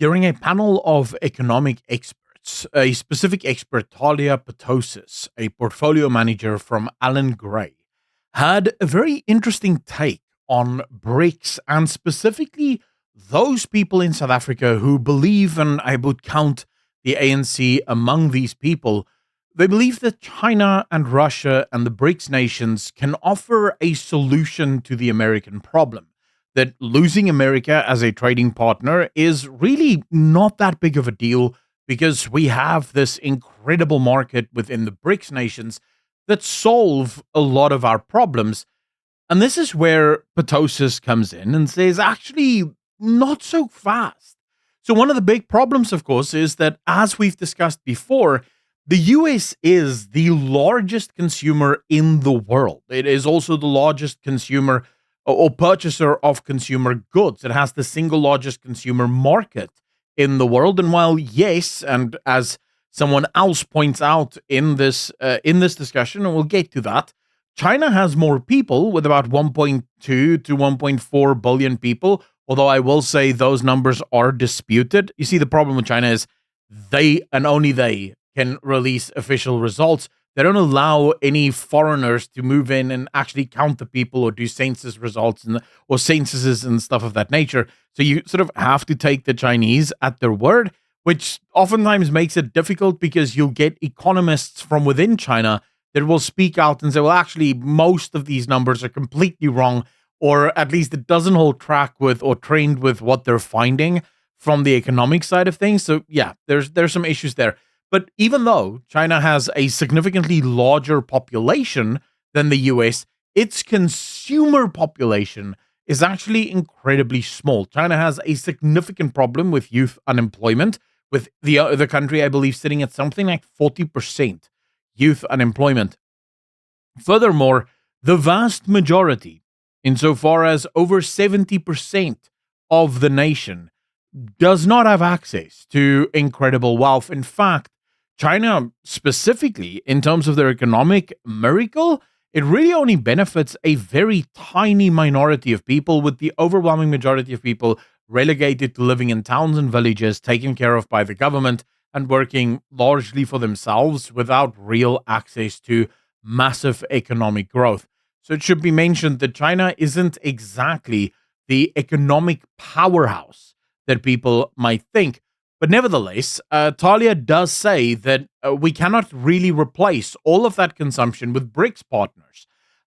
During a panel of economic experts, a specific expert, Talia Patosis, a portfolio manager from Allen Gray, had a very interesting take on BRICS and specifically those people in South Africa who believe, and I would count the ANC among these people, they believe that China and Russia and the BRICS nations can offer a solution to the American problem. That losing America as a trading partner is really not that big of a deal because we have this incredible market within the BRICS nations that solve a lot of our problems. And this is where Patosis comes in and says, actually, not so fast. So, one of the big problems, of course, is that as we've discussed before, the US is the largest consumer in the world. It is also the largest consumer or purchaser of consumer goods. It has the single largest consumer market in the world. And while, yes, and as someone else points out in this discussion, and we'll get to that, China has more people with about 1.2 to 1.4 billion people, although I will say those numbers are disputed. You see, the problem with China is they and only they can release official results. They don't allow any foreigners to move in and actually count the people or do census results or censuses and stuff of that nature. So you sort of have to take the Chinese at their word, which oftentimes makes it difficult because you'll get economists from within China that will speak out and say, well, actually, most of these numbers are completely wrong, or at least it doesn't hold track with or trend with what they're finding from the economic side of things. So yeah, there's some issues there. But even though China has a significantly larger population than the US, its consumer population is actually incredibly small. China has a significant problem with youth unemployment, with the country, I believe, sitting at something like 40% youth unemployment. Furthermore, the vast majority, insofar as over 70% of the nation, does not have access to incredible wealth. In fact, China, specifically in terms of their economic miracle, it really only benefits a very tiny minority of people, with the overwhelming majority of people relegated to living in towns and villages taken care of by the government and working largely for themselves without real access to massive economic growth. So it should be mentioned that China isn't exactly the economic powerhouse that people might think. But nevertheless, Talia does say that we cannot really replace all of that consumption with BRICS partners.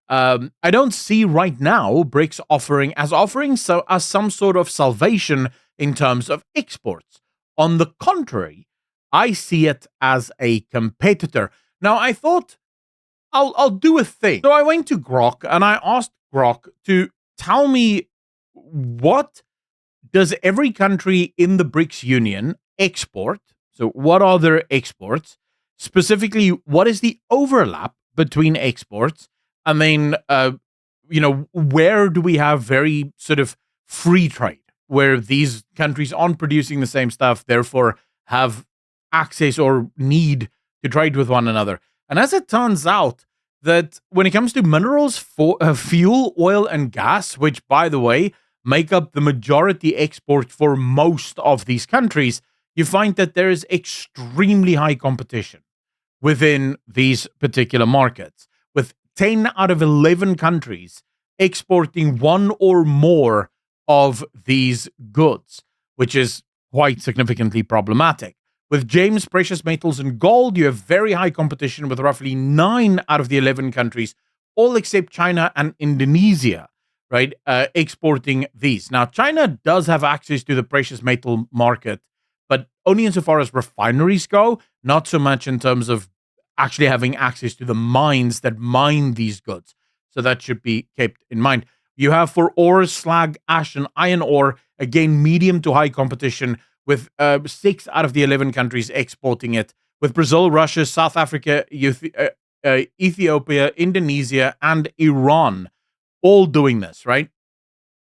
I don't see right now BRICS offering as some sort of salvation in terms of exports. On the contrary, I see it as a competitor. Now, I thought I'll do a thing. So I went to Grok and I asked Grok to tell me, what does every country in the BRICS Union export? So what are their exports? Specifically, what is the overlap between exports? And then, where do we have very sort of free trade, where these countries aren't producing the same stuff, therefore have access or need to trade with one another? And as it turns out, that when it comes to minerals, for fuel, oil, and gas, which, by the way, make up the majority export for most of these countries, you find that there is extremely high competition within these particular markets, with 10 out of 11 countries exporting one or more of these goods, which is quite significantly problematic. With gems, precious metals, and gold, you have very high competition with roughly 9 out of the 11 countries, all except China and Indonesia, right, exporting these. Now, China does have access to the precious metal market, but only insofar as refineries go, not so much in terms of actually having access to the mines that mine these goods. So that should be kept in mind. You have for ore, slag, ash, and iron ore, again, medium to high competition, with 6 out of the 11 countries exporting it, with Brazil, Russia, South Africa, Ethiopia, Indonesia, and Iran all doing this, right?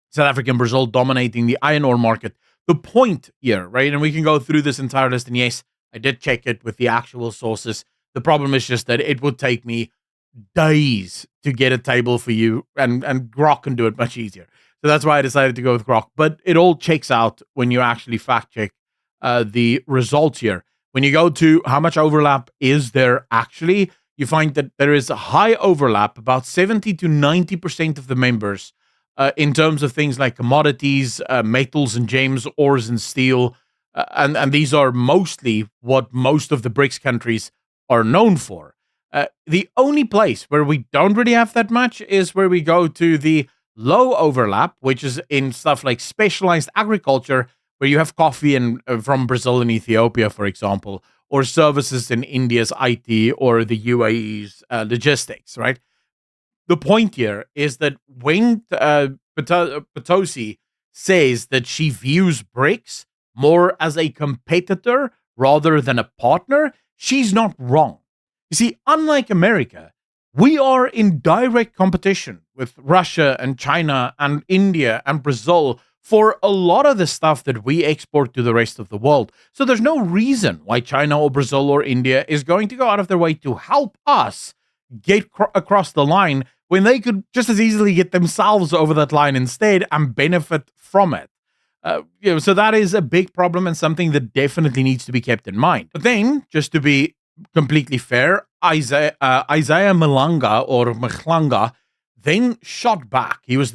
South Africa and Brazil dominating the iron ore market. The point here, right, and we can go through this entire list, and yes, I did check it with the actual sources. The problem is just that it would take me days to get a table for you, and Grok can do it much easier. So that's why I decided to go with Grok. But it all checks out when you actually fact check the results here. When you go to how much overlap is there actually, you find that there is a high overlap, about 70 to 90% of the members, in terms of things like commodities, metals and gems, ores and steel. And these are mostly what most of the BRICS countries are known for. The only place where we don't really have that much is where we go to the low overlap, which is in stuff like specialized agriculture, where you have coffee from Brazil and Ethiopia, for example, or services in India's IT or the UAE's logistics, right? The point here is that when Patosi says that she views BRICS more as a competitor rather than a partner, she's not wrong. You see, unlike America, we are in direct competition with Russia and China and India and Brazil for a lot of the stuff that we export to the rest of the world. So there's no reason why China or Brazil or India is going to go out of their way to help us get across the line when they could just as easily get themselves over that line instead and benefit from it. So that is a big problem and something that definitely needs to be kept in mind. But then, just to be completely fair, Isaiah Malanga or Mhlanga then shot back. He is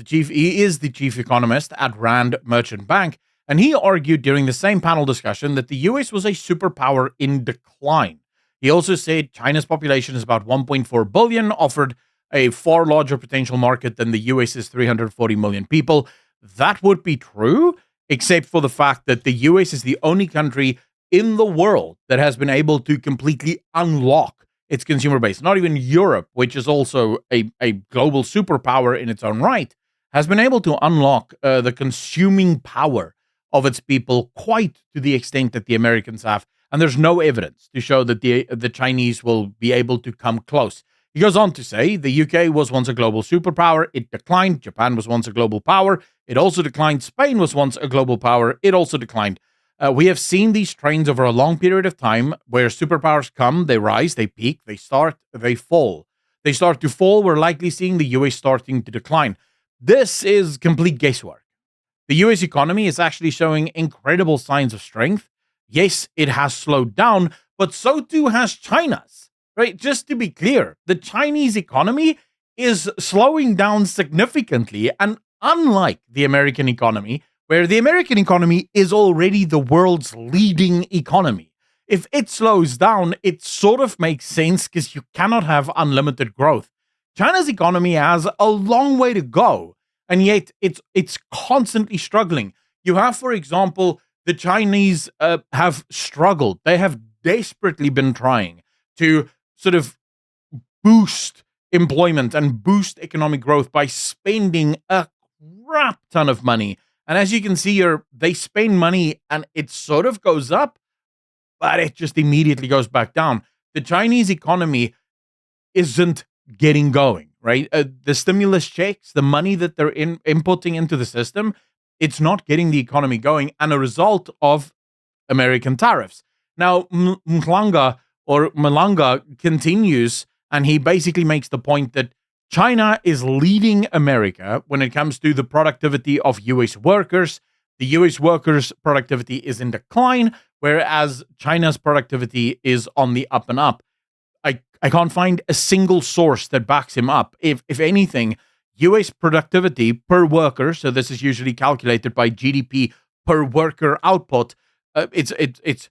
the chief economist at Rand Merchant Bank, and he argued during the same panel discussion that the US was a superpower in decline. He also said China's population is about 1.4 billion, offered a far larger potential market than the US's 340 million people. That would be true, except for the fact that the US is the only country in the world that has been able to completely unlock its consumer base. Not even Europe, which is also a global superpower in its own right, has been able to unlock the consuming power of its people quite to the extent that the Americans have. And there's no evidence to show that the Chinese will be able to come close. He goes on to say the UK was once a global superpower. It declined. Japan was once a global power. It also declined. Spain was once a global power. It also declined. We have seen these trends over a long period of time where superpowers come, they rise, they peak, they start, they fall. They start to fall. We're likely seeing the US starting to decline. This is complete guesswork. The US economy is actually showing incredible signs of strength. Yes, it has slowed down, but so too has China's. Right? Just to be clear, the Chinese economy is slowing down significantly, and unlike the American economy, where the American economy is already the world's leading economy. If it slows down, it sort of makes sense because you cannot have unlimited growth. China's economy has a long way to go, and yet it's constantly struggling. You have, for example, the Chinese have struggled. They have desperately been trying to sort of boost employment and boost economic growth by spending a crap ton of money. And as you can see here, they spend money and it sort of goes up, but it just immediately goes back down. The Chinese economy isn't getting going, right? The stimulus checks, the money that they're inputting into the system, it's not getting the economy going, and a result of American tariffs. Now, Malanga continues, and he basically makes the point that China is leading America when it comes to the productivity of US workers. The US workers' productivity is in decline, whereas China's productivity is on the up and up. I can't find a single source that backs him up. If anything, US productivity per worker, so this is usually calculated by GDP per worker output, it's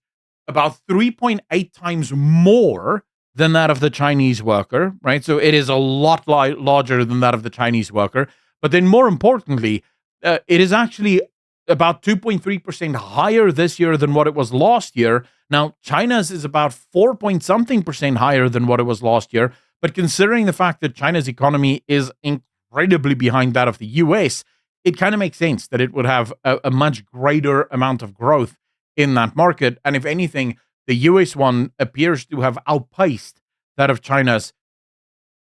about 3.8 times more than that of the Chinese worker, right? So it is a lot larger than that of the Chinese worker. But then more importantly, it is actually about 2.3% higher this year than what it was last year. Now, China's is about 4 point something percent higher than what it was last year. But considering the fact that China's economy is incredibly behind that of the US, it kind of makes sense that it would have a much greater amount of growth in that market. And if anything, the US one appears to have outpaced that of China's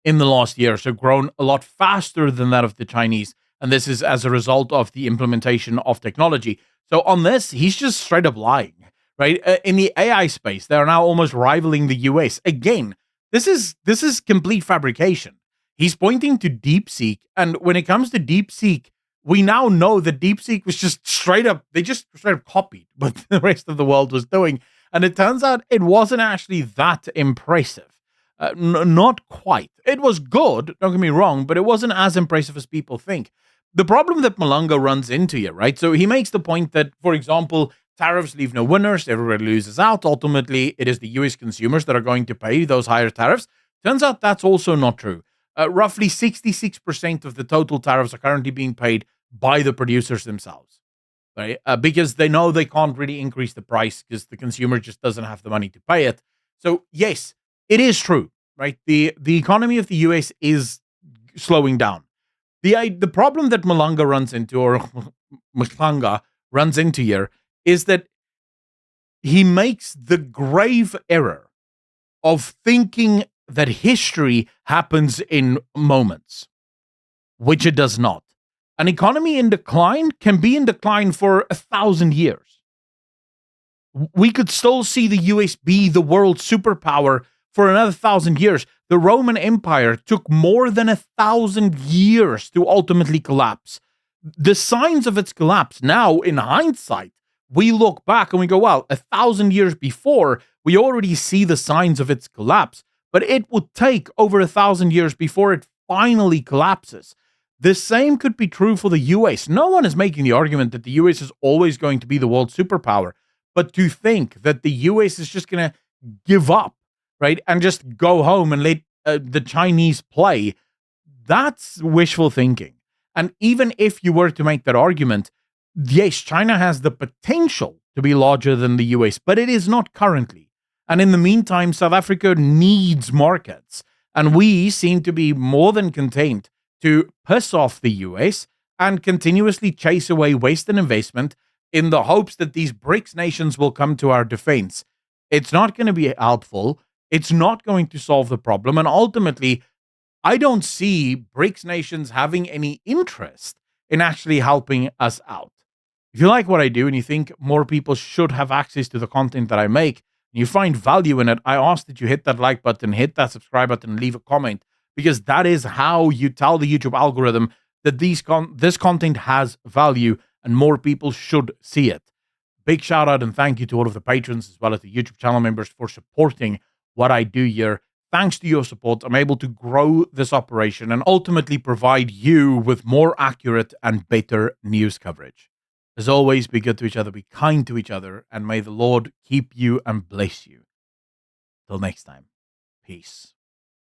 in the last year, so grown a lot faster than that of the Chinese. And this is as a result of the implementation of technology. So on this, he's just straight up lying, right? In the AI space, they're now almost rivaling the US. Again, this is complete fabrication. He's pointing to DeepSeek. And when it comes to DeepSeek, we now know that DeepSeek was just straight up, they just straight up copied what the rest of the world was doing. And it turns out it wasn't actually that impressive. Not quite. It was good, don't get me wrong, but it wasn't as impressive as people think. The problem that Malanga runs into here, right? So he makes the point that, for example, tariffs leave no winners, everybody loses out. Ultimately, it is the US consumers that are going to pay those higher tariffs. Turns out that's also not true. Roughly 66% of the total tariffs are currently being paid by the producers themselves, right? Because they know they can't really increase the price because the consumer just doesn't have the money to pay it. So yes, it is true, right? The economy of the US is slowing down. The problem that Malanga runs into, or Malanga runs into here, is that he makes the grave error of thinking that history happens in moments, which it does not. An economy in decline can be in decline for 1,000 years. We could still see the US be the world superpower for another 1,000 years. The Roman Empire took more than 1,000 years to ultimately collapse. The signs of its collapse now, in hindsight, we look back and we go, well, 1,000 years before, we already see the signs of its collapse. But it would take over 1,000 years before it finally collapses. The same could be true for the US. No one is making the argument that the US is always going to be the world superpower. But to think that the US is just going to give up, right, and just go home and let the Chinese play, that's wishful thinking. And even if you were to make that argument, yes, China has the potential to be larger than the US, but it is not currently. And in the meantime, South Africa needs markets. And we seem to be more than content to piss off the US and continuously chase away Western investment in the hopes that these BRICS nations will come to our defense. It's not going to be helpful. It's not going to solve the problem. And ultimately, I don't see BRICS nations having any interest in actually helping us out. If you like what I do and you think more people should have access to the content that I make, and you find value in it, I ask that you hit that like button, hit that subscribe button, and leave a comment, because that is how you tell the YouTube algorithm that this content has value and more people should see it. Big shout out and thank you to all of the patrons as well as the YouTube channel members for supporting what I do here. Thanks to your support, I'm able to grow this operation and ultimately provide you with more accurate and better news coverage. As always, be good to each other, be kind to each other, and may the Lord keep you and bless you. Till next time, peace.